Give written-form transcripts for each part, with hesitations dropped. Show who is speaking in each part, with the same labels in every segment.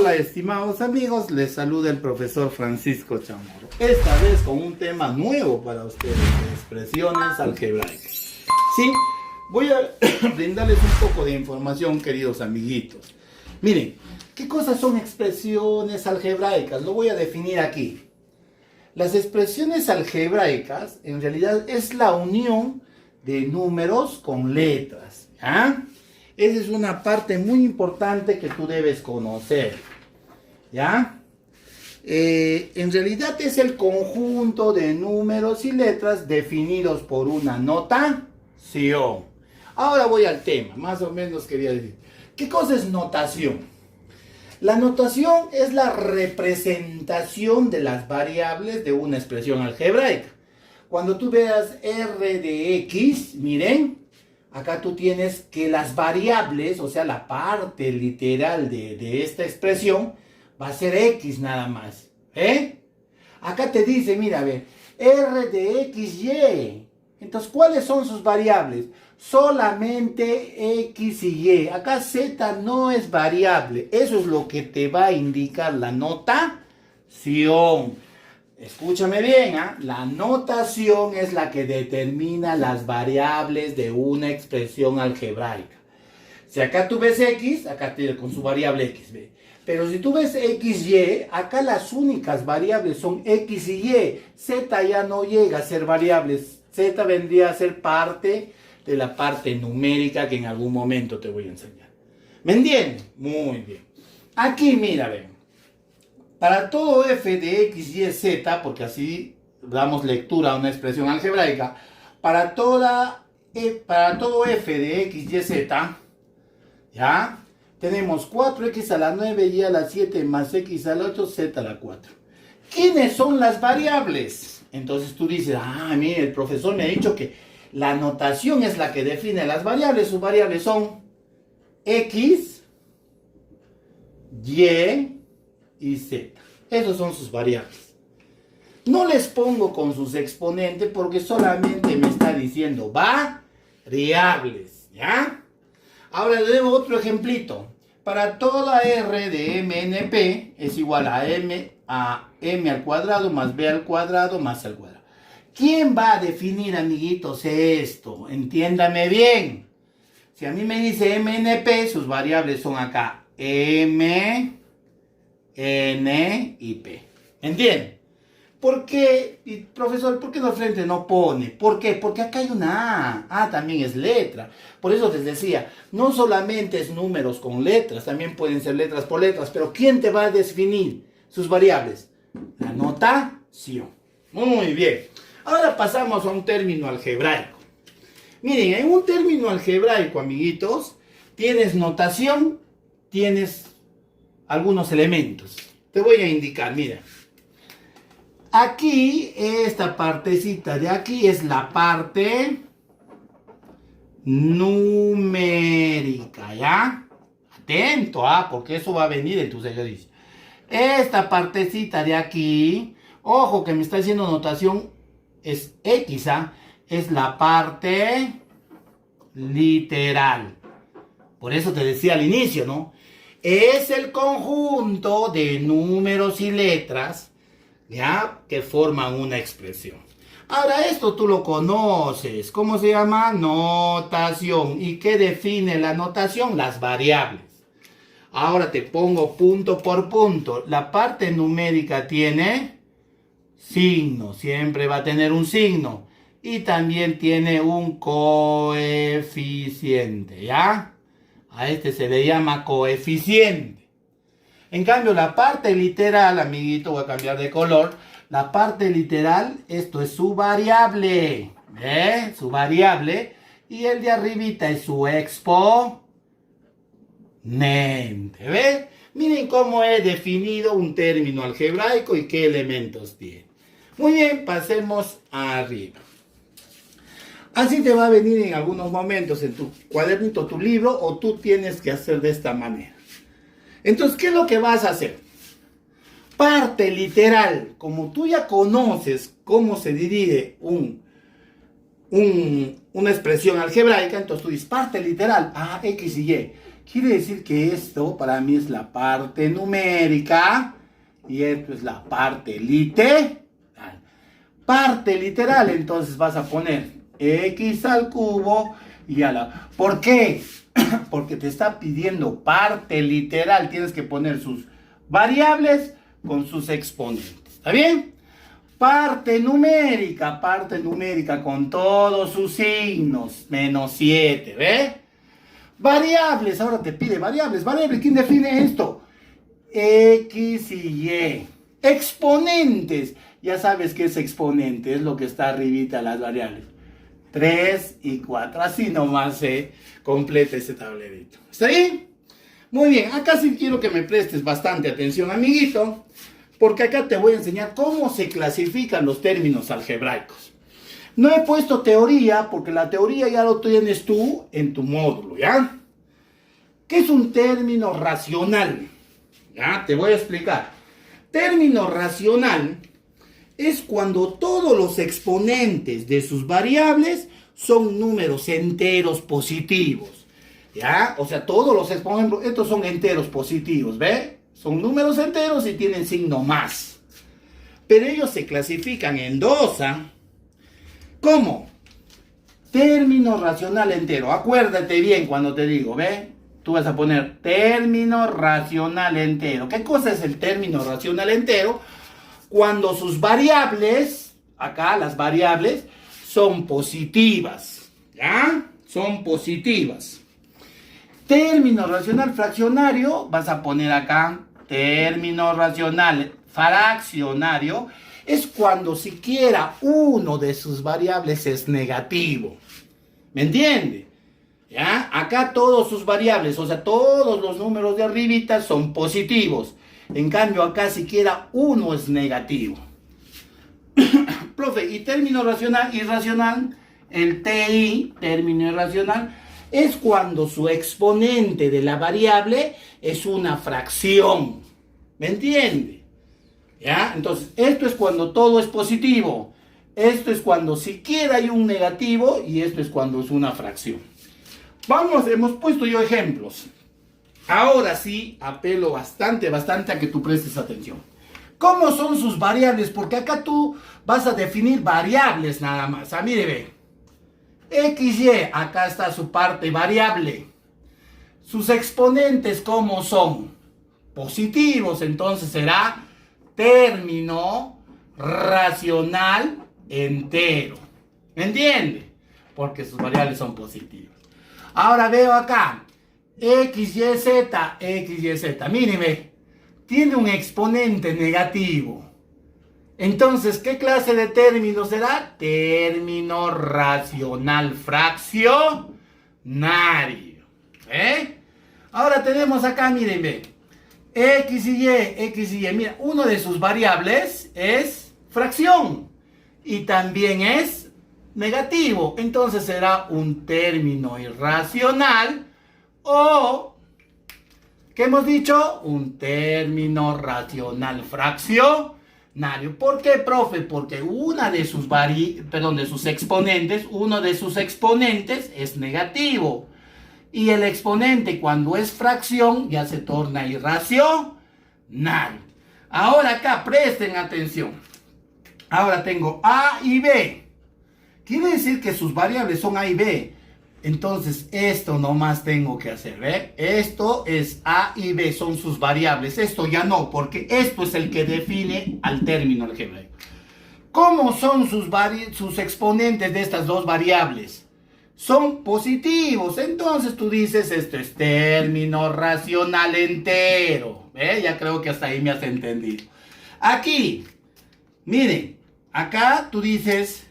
Speaker 1: Hola estimados amigos, les saluda el profesor Francisco Chamorro. Esta vez con un tema nuevo para ustedes, expresiones algebraicas. Sí, voy a brindarles un poco de información, queridos amiguitos. Miren, ¿qué cosas son expresiones algebraicas? Lo voy a definir aquí. Las expresiones algebraicas en realidad es la unión de números con letras, ¿ya? Esa es una parte muy importante que tú debes conocer, ¿ya? En realidad es el conjunto de números y letras definidos por una notación. Ahora voy al tema, más o menos quería decir. ¿Qué cosa es notación? La notación es la representación de las variables de una expresión algebraica. Cuando tú veas r de x, miren, acá tú tienes que las variables, o sea, la parte literal de esta expresión, va a ser x nada más. Acá te dice, mira, ve, r de x, y. Entonces, ¿cuáles son sus variables? Solamente x y y. Acá z no es variable. Eso es lo que te va a indicar la notación. Escúchame bien, la notación es la que determina las variables de una expresión algebraica. Si acá tú ves x, acá te con su variable x, ¿ve? Pero si tú ves x, y, acá las únicas variables son x y y. Z ya no llega a ser variables. Z vendría a ser parte de la parte numérica que en algún momento te voy a enseñar. ¿Me entiendes? Muy bien. Aquí, mira, ven. Para todo f de x, y, z, porque así damos lectura a una expresión algebraica, para todo f de x, y, z, ¿ya? Tenemos 4x a la 9, y a la 7, más x a la 8, z a la 4. ¿Quiénes son las variables? Entonces tú dices, mire, el profesor me ha dicho que la notación es la que define las variables. Sus variables son x, y z. Esas son sus variables. No les pongo con sus exponentes porque solamente me está diciendo variables, ¿ya? Ahora le doy otro ejemplito. Para toda r de mnp es igual a m al cuadrado más b al cuadrado más al cuadrado. ¿Quién va a definir, amiguitos, esto? Entiéndame bien. Si a mí me dice mnp, sus variables son acá m, n y p. ¿Entienden? ¿Por qué? Y, profesor, ¿por qué al frente no pone? ¿Por qué? Porque acá hay una A. A también es letra. Por eso les decía, no solamente es números con letras, también pueden ser letras por letras. Pero ¿quién te va a definir sus variables? La notación. Muy bien. Ahora pasamos a un término algebraico. Miren, en un término algebraico, amiguitos, tienes notación, tienes algunos elementos. Te voy a indicar, mira. Aquí, esta partecita de aquí es la parte numérica, ¿ya? Atento, porque eso va a venir en tus ejercicios. Esta partecita de aquí, ojo que me está haciendo notación, es X, es la parte literal. Por eso te decía al inicio, ¿no? Es el conjunto de números y letras, ¿ya? Que forman una expresión. Ahora esto tú lo conoces. ¿Cómo se llama? Notación. ¿Y qué define la notación? Las variables. Ahora te pongo punto por punto. La parte numérica tiene signo. Siempre va a tener un signo. Y también tiene un coeficiente, ¿ya? A este se le llama coeficiente. En cambio, la parte literal, amiguito, voy a cambiar de color. La parte literal, esto es su variable. ¿Ve? Su variable. Y el de arribita es su exponente. ¿Ve? Miren cómo he definido un término algebraico y qué elementos tiene. Muy bien, pasemos arriba. Así te va a venir en algunos momentos en tu cuadernito, tu libro, o tú tienes que hacer de esta manera. Entonces, ¿qué es lo que vas a hacer? Parte literal, como tú ya conoces cómo se divide una expresión algebraica, entonces tú dices parte literal, x y y. Quiere decir que esto para mí es la parte numérica y esto es la parte literal. Parte literal, entonces vas a poner x al cubo y a la... ¿Por qué? Porque te está pidiendo parte literal. Tienes que poner sus variables con sus exponentes. ¿Está bien? Parte numérica con todos sus signos. Menos 7, ¿ve? Variables, ahora te pide variables. Variables, ¿quién define esto? X y Y. Exponentes. Ya sabes que es exponente, es lo que está arribita de las variables. 3 y 4. Así nomás se completa ese tablerito. ¿Está bien? Muy bien, acá sí quiero que me prestes bastante atención, amiguito, porque acá te voy a enseñar cómo se clasifican los términos algebraicos. No he puesto teoría, porque la teoría ya lo tienes tú en tu módulo, ¿ya? ¿Qué es un término racional? Ya, te voy a explicar. Término racional es cuando todos los exponentes de sus variables son números enteros positivos. ¿Ya? O sea, todos los exponentes, estos son enteros positivos, ¿ve? Son números enteros y tienen signo más. Pero ellos se clasifican en dos, ¿ah? ¿Cómo? Término racional entero. Acuérdate bien cuando te digo, ¿ve? Tú vas a poner término racional entero. ¿Qué cosa es el término racional entero? Cuando sus variables, acá las variables, son positivas, ¿ya? Son positivas. Término racional fraccionario, vas a poner acá, término racional fraccionario, es cuando siquiera uno de sus variables es negativo. ¿Me entiende? ¿Ya? Acá todos sus variables, o sea, todos los números de arribita son positivos. En cambio, acá siquiera uno es negativo. Profe, ¿y término racional irracional? El TI, término irracional, es cuando su exponente de la variable es una fracción. ¿Me entiende? ¿Ya? Entonces, esto es cuando todo es positivo. Esto es cuando siquiera hay un negativo y esto es cuando es una fracción. Vamos, hemos puesto yo ejemplos. Ahora sí, apelo bastante a que tú prestes atención. ¿Cómo son sus variables? Porque acá tú vas a definir variables nada más. Ah, mire, ve. X, Y, acá está su parte variable. Sus exponentes, ¿cómo son? Positivos, entonces será término racional entero. ¿Me entiende? Porque sus variables son positivas. Ahora veo acá. X, Y, Z, X, Y, Z. Míreme, tiene un exponente negativo. Entonces, ¿qué clase de término será? Término racional fraccionario. Ahora tenemos acá, mírenme, X y Y. Mira, uno de sus variables es fracción y también es negativo. Entonces será un término irracional. O, ¿qué hemos dicho? Un término racional fraccionario. ¿Por qué, profe? Porque uno de sus exponentes es negativo. Y el exponente cuando es fracción ya se torna irracional. Ahora acá presten atención. Ahora tengo A y B. Quiere decir que sus variables son A y B. Entonces, esto nomás tengo que hacer, ¿ve? Esto es A y B, son sus variables. Esto ya no, porque esto es el que define al término algebraico. ¿Cómo son sus exponentes de estas dos variables? Son positivos. Entonces, tú dices, esto es término racional entero. ¿Ve? Ya creo que hasta ahí me has entendido. Aquí, miren, acá tú dices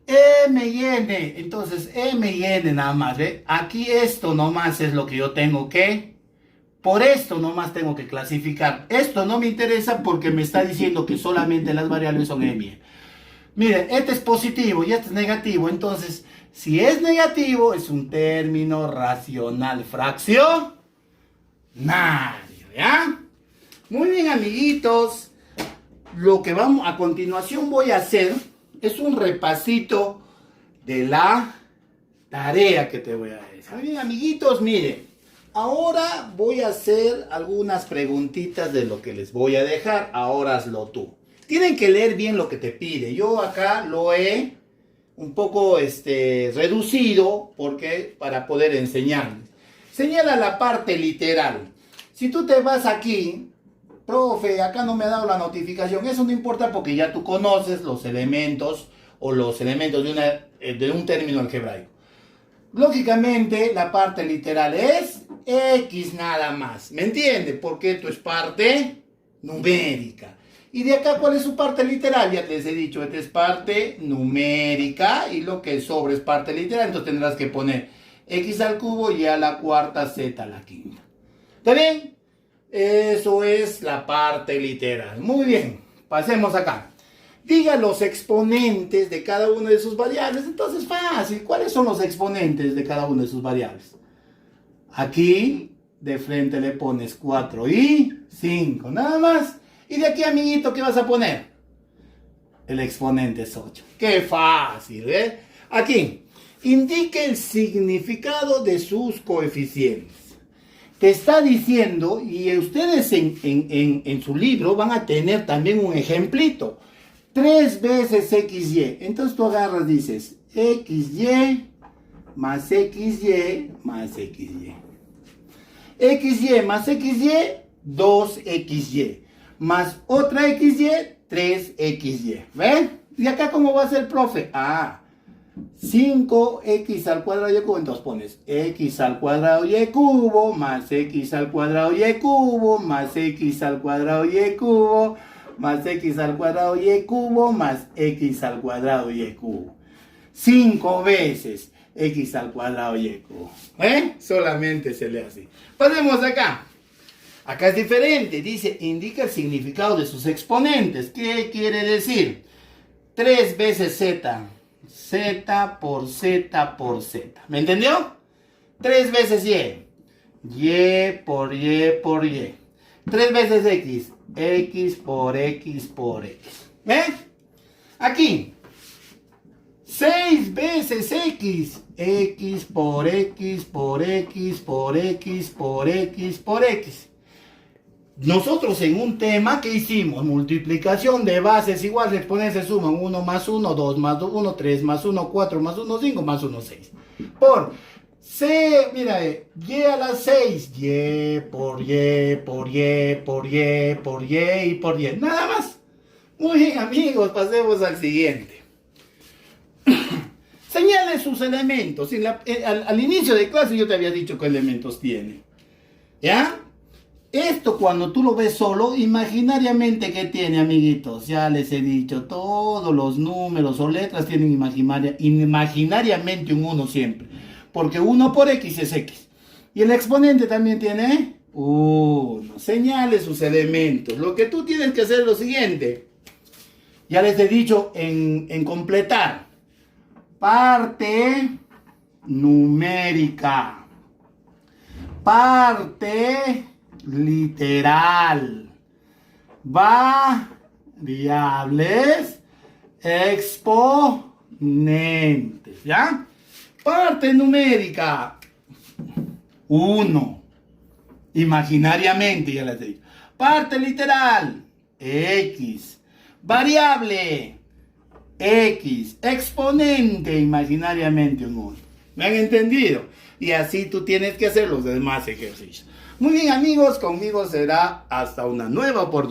Speaker 1: M y N, entonces M y N nada más, ¿ve? Aquí esto nomás es lo que yo tengo que, por esto nomás tengo que clasificar. Esto no me interesa porque me está diciendo que solamente las variables son M y N. Miren, este es positivo y este es negativo, entonces, si es negativo, es un término racional fraccionario, ¿ya? Muy bien, amiguitos. Lo que vamos a continuación voy a hacer es un repasito de la tarea que te voy a decir. Bien, amiguitos, miren. Ahora voy a hacer algunas preguntitas de lo que les voy a dejar. Ahora hazlo tú. Tienen que leer bien lo que te pide. Yo acá lo he un poco reducido porque para poder enseñarles. Señala la parte literal. Si tú te vas aquí, profe, acá no me ha dado la notificación. Eso no importa porque ya tú conoces los elementos o los elementos de un término algebraico. Lógicamente, la parte literal es X nada más. ¿Me entiendes? Porque esto es parte numérica. Y de acá, ¿cuál es su parte literal? Ya les he dicho, esta es parte numérica y lo que sobra es parte literal. Entonces tendrás que poner X al cubo y a la cuarta Z a la quinta. ¿Está bien? Eso es la parte literal. Muy bien. Pasemos acá. Diga los exponentes de cada una de sus variables. Entonces, fácil. ¿Cuáles son los exponentes de cada una de sus variables? Aquí, de frente le pones 4 y 5. Nada más. Y de aquí, amiguito, ¿qué vas a poner? El exponente es 8. ¡Qué fácil! Aquí, indique el significado de sus coeficientes. Te está diciendo, y ustedes en su libro van a tener también un ejemplito. 3 veces XY. Entonces tú agarras, dices, XY más XY más XY. XY más XY, 2XY. Más otra XY, 3XY. ¿Ven? ¿Y acá cómo va a ser, profe? 5x al cuadrado y cubo. Entonces pones x al cuadrado y cubo más x al cuadrado y cubo más x al cuadrado y cubo más x al cuadrado y cubo más x al cuadrado y cubo. 5 veces x al cuadrado y cubo. Solamente se lee así. Pasemos acá. Acá es diferente. Dice, indica el significado de sus exponentes. ¿Qué quiere decir? 3 veces z. Z por Z por Z. ¿Me entendió? 3 veces Y. Y por Y por Y. 3 veces X. X por X por X. ¿Ven? Aquí. 6 veces X. X por X por X por X por X por X. Nosotros en un tema que hicimos, multiplicación de bases iguales, exponentes suman 1 más 1, 2 más 1, 3 más 1, 4 más 1, 5 más 1, 6. Por C, mira, Y a la 6, Y por Y por Y por Y por Y y por Y. Nada más. Muy bien, amigos, pasemos al siguiente. Señale sus elementos. Al inicio de clase yo te había dicho qué elementos tiene. ¿Ya? Esto cuando tú lo ves solo, imaginariamente, ¿qué tiene, amiguitos? Ya les he dicho, todos los números o letras tienen imaginariamente un 1 siempre. Porque 1 por X es X. Y el exponente también tiene 1. Señale sus elementos. Lo que tú tienes que hacer es lo siguiente. Ya les he dicho en completar. Parte numérica. Parte literal, variables, exponentes, ¿ya? Parte numérica, 1, imaginariamente, ya les digo. Parte literal, X, variable, X, exponente, imaginariamente un 1. ¿Me han entendido? Y así tú tienes que hacer los demás ejercicios. Muy bien, amigos, conmigo será hasta una nueva oportunidad.